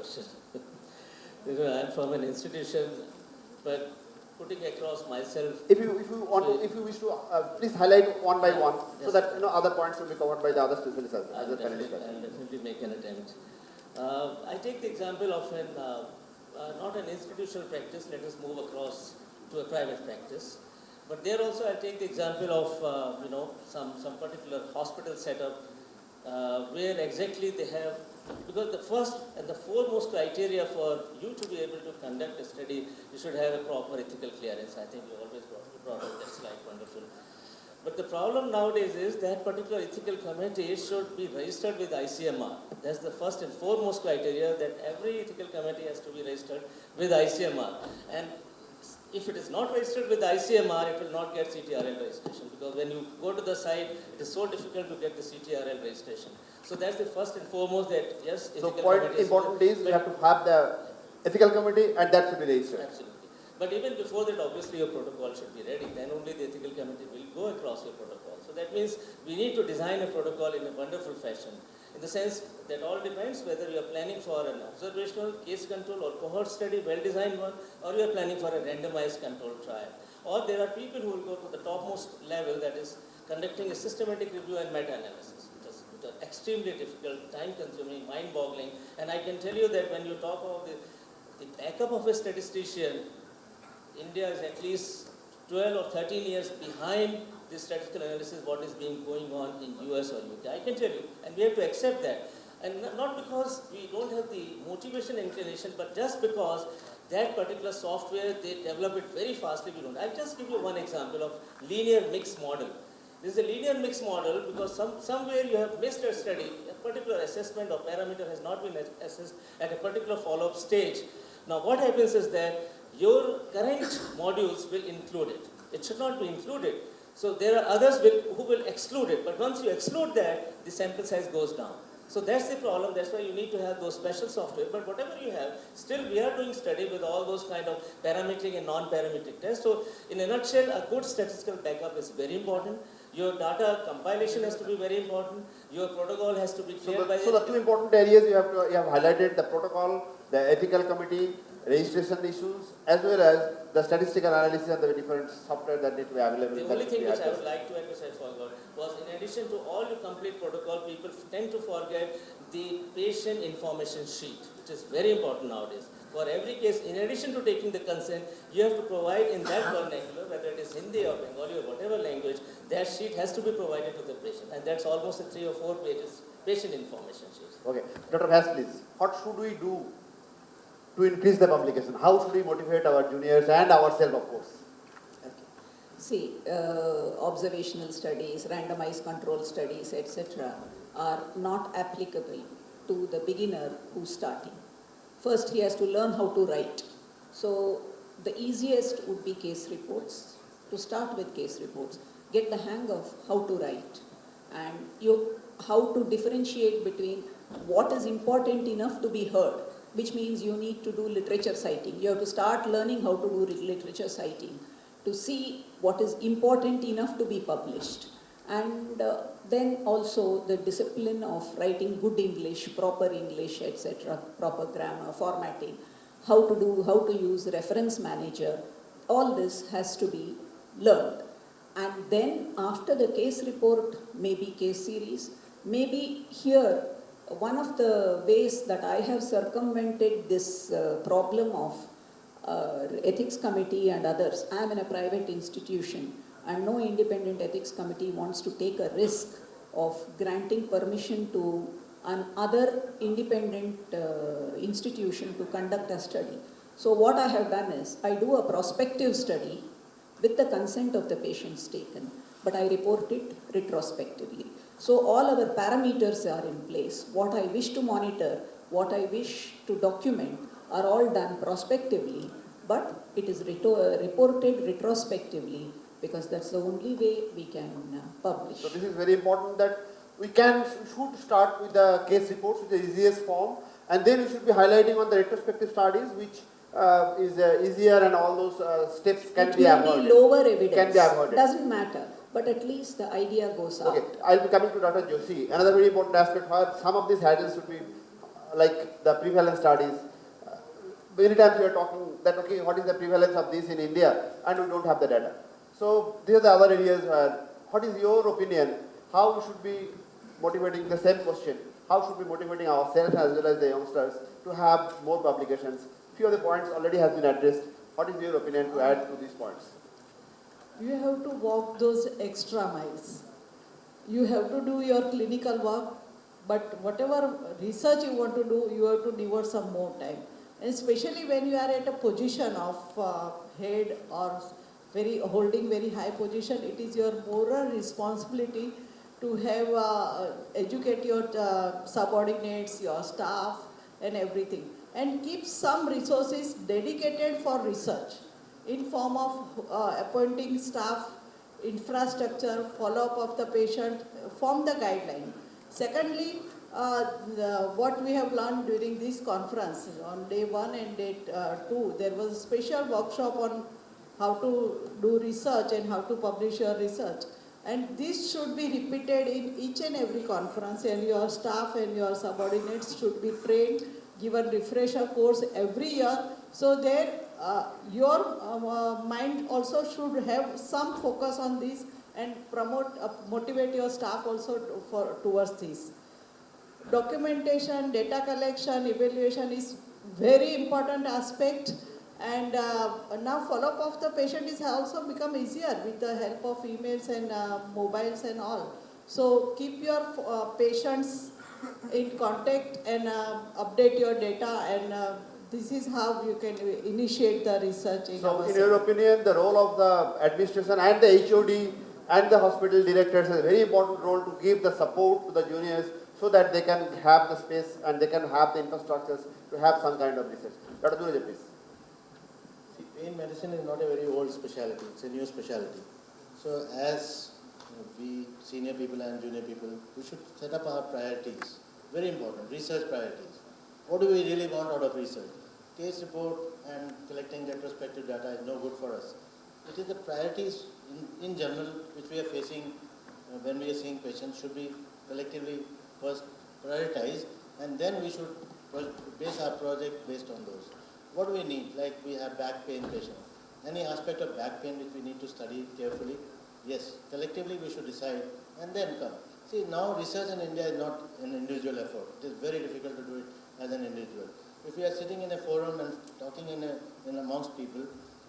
question. I'm from an institution, but putting across myself. If you wish to, please highlight one by one, Yes. so that other points will be covered by the other specialists as I'll a panelist. definitely make an attempt. I take the example of not an institutional practice. Let us move across to a private practice. But there also I take the example of some particular hospital setup where exactly they have, because the first and the foremost criteria for you to be able to conduct a study, you should have a proper ethical clearance. I think you always brought up that slide, wonderful. But the problem nowadays is that particular ethical committee should be registered with ICMR. That's the first and foremost criteria, that every ethical committee has to be registered with ICMR. And if it is not registered with ICMR, it will not get CTRL registration, because when you go to the site, it is so difficult to get the CTRL registration. So that's the first and foremost, that yes, so point important is we have to have the ethical committee, and that should be registered. Absolutely. But even before that, obviously your protocol should be ready. Then only the ethical committee will go across your protocol. So that means we need to design a protocol in a wonderful fashion. In the sense that all depends whether you are planning for an observational, case control or cohort study, well-designed one, or you are planning for a randomized controlled trial. Or there are people who will go to the topmost level, that is conducting a systematic review and meta-analysis, which are extremely difficult, time-consuming, mind-boggling. And I can tell you that when you talk about the backup of a statistician, India is at least 12 or 13 years behind this statistical analysis, what is being going on in US or UK. I can tell you, and we have to accept that. And not because we don't have the motivation and inclination, but just because that particular software, they develop it very fastly, we don't. I'll just give you one example of linear mix model. This is a linear mix model because somewhere you have missed a study, a particular assessment or parameter has not been assessed at a particular follow-up stage. Now what happens is that your current modules will include it. It should not be included. So there are others who will exclude it. But once you exclude that, the sample size goes down. So that's the problem. That's why you need to have those special software. But whatever you have, still we are doing study with all those kind of parametric and non-parametric tests. So in a nutshell, a good statistical backup is very important. Your data compilation has to be very important. Your protocol has to be clear by So the two important areas you have highlighted: the protocol, the ethical committee, registration issues, as well as the statistical analysis and the different software that need to be available. The only thing which I would like to emphasize, forgot, was in addition to all your complete protocol, people tend to forget the patient information sheet, which is very important nowadays. For every case, in addition to taking the consent, you have to provide in that vernacular, whether it is Hindi or Bengali or whatever language, that sheet has to be provided to the patient. And that's almost a 3 or 4 pages patient information sheet. Okay. Dr. Vyas, please. What should we do to increase the publication? How should we motivate our juniors and ourselves, of course? Okay. See, observational studies, randomized control studies, etc. are not applicable to the beginner who's starting. First, he has to learn how to write. So, the easiest would be case reports. To start with case reports, get the hang of how to write and how to differentiate between what is important enough to be heard, which means you need to do literature citing. You have to start learning how to do literature citing to see what is important enough to be published. And then also the discipline of writing good English, proper English, etc., proper grammar, formatting, how to use reference manager. All this has to be learned. And then after the case report, maybe case series, maybe here one of the ways that I have circumvented this problem of ethics committee and others. I am in a private institution and no independent ethics committee wants to take a risk of granting permission to another independent institution to conduct a study. So what I have done is, I do a prospective study with the consent of the patients taken, but I report it retrospectively. So all our parameters are in place. What I wish to monitor, what I wish to document are all done prospectively, but it is reported retrospectively because that's the only way we can publish. So this is very important, that we should start with the case reports, which is the easiest form, and then we should be highlighting on the retrospective studies, which is easier, and all those steps can be avoided. It may be lower evidence. Can be avoided. Doesn't matter, but at least the idea goes out. Okay, I'll be coming to Dr. Joshi. Another very important aspect where some of these hurdles should be like the prevalence studies. Many times we are talking that, okay, what is the prevalence of this in India, and we don't have the data. So these are the other areas where, what is your opinion, how we should be motivating the same question, how should we be motivating ourselves as well as the youngsters to have more publications? Few of the points already has been addressed. What is your opinion to add to these points? You have to walk those extra miles. You have to do your clinical work, but whatever research you want to do, you have to devote some more time. And especially when you are at a position of head or holding very high position, it is your moral responsibility to have educate your subordinates, your staff, and everything, and keep some resources dedicated for research in form of appointing staff, infrastructure, follow-up of the patient, form the guideline. Secondly, what we have learned during this conference, on day 1 and day 2, there was a special workshop on how to do research and how to publish your research. And this should be repeated in each and every conference, and your staff and your subordinates should be trained, given refresher course every year, so there your mind also should have some focus on this and motivate your staff also towards this. Documentation, data collection, evaluation is very important aspect, and now follow-up of the patient is also become easier with the help of emails and mobiles and all. So keep your patients in contact and update your data, and this is how you can initiate the research in So our in your opinion, the role of the administration and the HOD and the hospital directors has a very important role to give the support to the juniors so that they can have the space and they can have the infrastructures to have some kind of research. Dr. Dureja, please. See, pain medicine is not a very old specialty, it's a new specialty. So as we senior people and junior people, we should set up our priorities. Very important, research priorities. What do we really want out of research? Case report and collecting retrospective data is no good for us. It is the priorities in general which we are facing when we are seeing patients should be collectively first prioritized, and then we should base our project based on those. What do we need? Like we have back pain patient. Any aspect of back pain which we need to study carefully? Yes, collectively we should decide and then come. See, now research in India is not an individual effort. It is very difficult to do it as an individual. If we are sitting in a forum and talking in amongst people,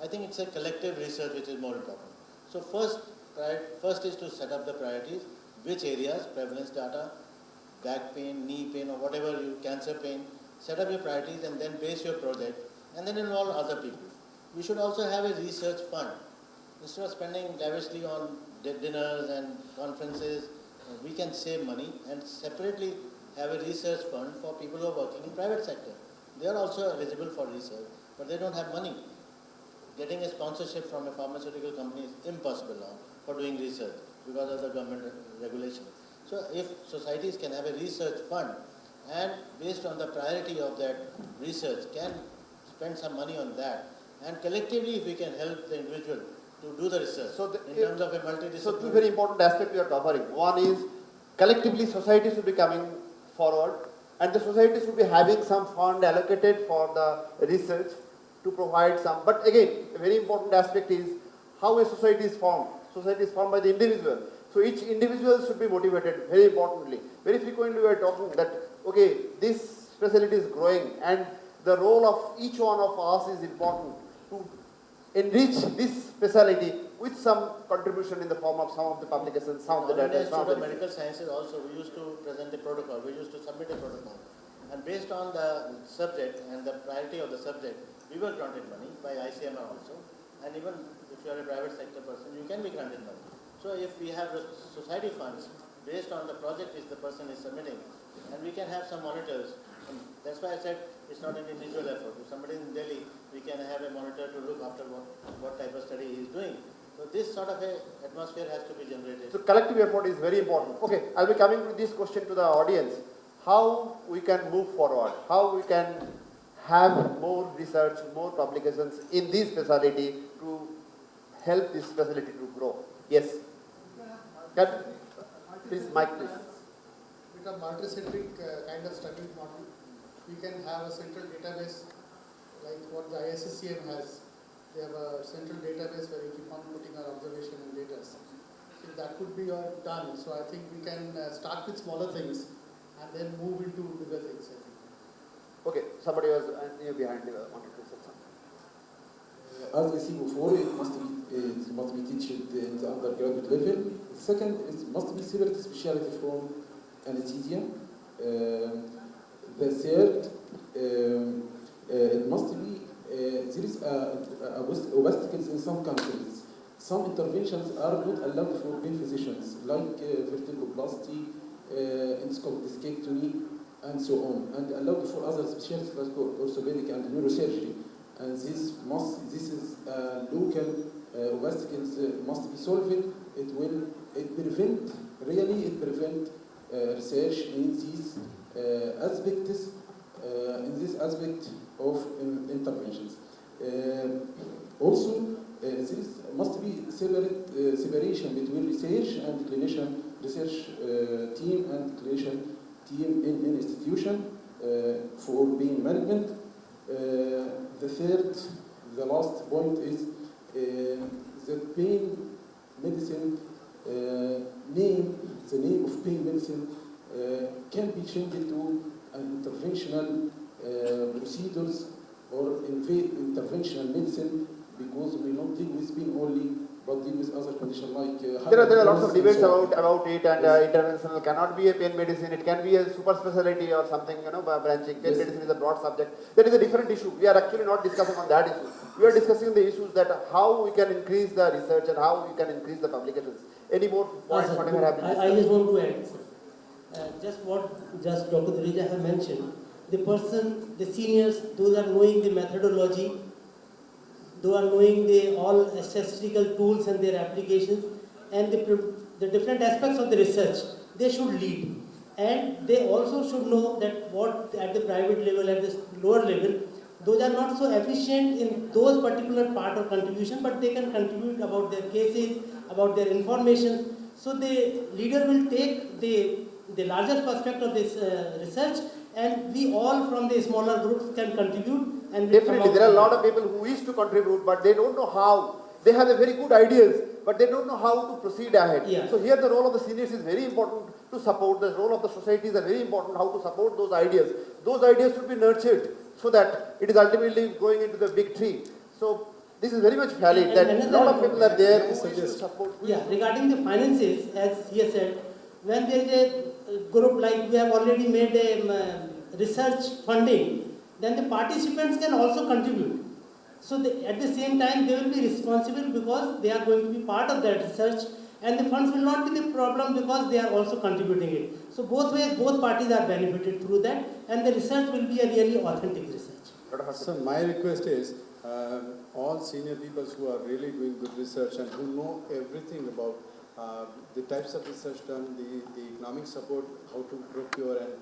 I think it's a collective research which is more important. So first is to set up the priorities, which areas, prevalence data, back pain, knee pain, or whatever, cancer pain, set up your priorities and then base your project and then involve other people. We should also have a research fund. Instead of spending lavishly on dinners and conferences, we can save money and separately have a research fund for people who are working in private sector. They are also eligible for research, but they don't have money. Getting a sponsorship from a pharmaceutical company is impossible now for doing research because of the government regulation. So if societies can have a research fund and based on the priority of that research can spend some money on that, and collectively if we can help the individual to do the research in terms of a multidisciplinary. So two very important aspects you are covering. One is collectively society should be coming forward and the society should be having some fund allocated for the research to provide some. But again, a very important aspect is how a society is formed. Society is formed by the individual. So each individual should be motivated very importantly. Very frequently we are talking that, okay, this specialty is growing and the role of each one of us is important to enrich this specialty with some contribution in the form of some of the publications, some of the data. Institute of Medical Sciences also, we used to present a protocol, we used to submit a protocol. And based on the subject and the priority of the subject, we were granted money by ICMR also. And even if you are a private sector person, you can be granted money. So if we have society funds based on the project which the person is submitting, and we can have some monitors. And that's why I said it's not an individual effort. If somebody in Delhi, we can have a monitor to look after what type of study he is doing. So this sort of a atmosphere has to be generated. So collective effort is very important. Okay, I'll be coming to this question to the audience. How we can move forward? How we can have more research, more publications in this specialty to help this specialty to grow? Yes. Can, please, Mike, please. With a multicentric kind of study model, we can have a central database like what the ISSCM has. They have a central database where you keep on putting our observation and data. So that could be done. So I think we can start with smaller things and then move into bigger things. I think. Okay, somebody was near behind wanted to say something. As I see before, it must be taught in the undergraduate level. The second, it must be separate specialty from anesthesia. The third, it must be, there is obstacles in some countries. Some interventions are not allowed for pain physicians, like vertebroplasty, endoscopic discectomy, and so on, and allowed for other specialties like orthopedic and neurosurgery. And this is local obstacles must be solved. It prevent research in these aspects, in this aspect of interventions. Also, there must be separation between research and clinician, research team and clinician team in institution for pain management. The third, the last point is the pain medicine the name of pain medicine can be changed to an interventional procedures or interventional medicine, because we not deal with pain only, but deal with other conditions like There are lots of hypertension debates and so on. about it, and interventional cannot be a pain medicine. It can be a super specialty or something, branching. Pain Yes. medicine is a broad subject. That is a different issue. We are actually not discussing on that issue. We are discussing the issues that how we can increase the research and how we can increase the publications. Any more points, sir, whatever have been I discussed? just want to add, sir. Just Dr. Dirija have mentioned, the seniors, those are knowing the methodology, those are knowing all statistical tools and their applications, and the different aspects of the research, they should lead. And they also should know that what at the private level, at the lower level, those are not so efficient in those particular part of contribution, but they can contribute about their cases, about their information. So the leader will take the larger perspective of this research, and we all from the smaller groups can contribute. And we come Definitely, out there are a with lot that. of people who wish to contribute, but they don't know how. They have a very good ideas, but they don't know how to proceed ahead. Yeah. So here the role of the seniors is very important to support. The role of the societies are very important, how to support those ideas. Those ideas should be nurtured so that it is ultimately going into the big tree. So this is very much valid, And that a another- lot of people are there who Yes, wish to yes. support. Yeah, regarding the finances, as he has said, when there is a group like we have already made a research funding, then the participants can also contribute. So at the same time, they will be responsible because they are going to be part of that research, and the funds will not be the problem because they are also contributing it. So both ways, both parties are benefited through that, and the research will be a really authentic research. So my request is, all senior people who are really doing good research and who know everything about the types of research done, the economic support, how to procure and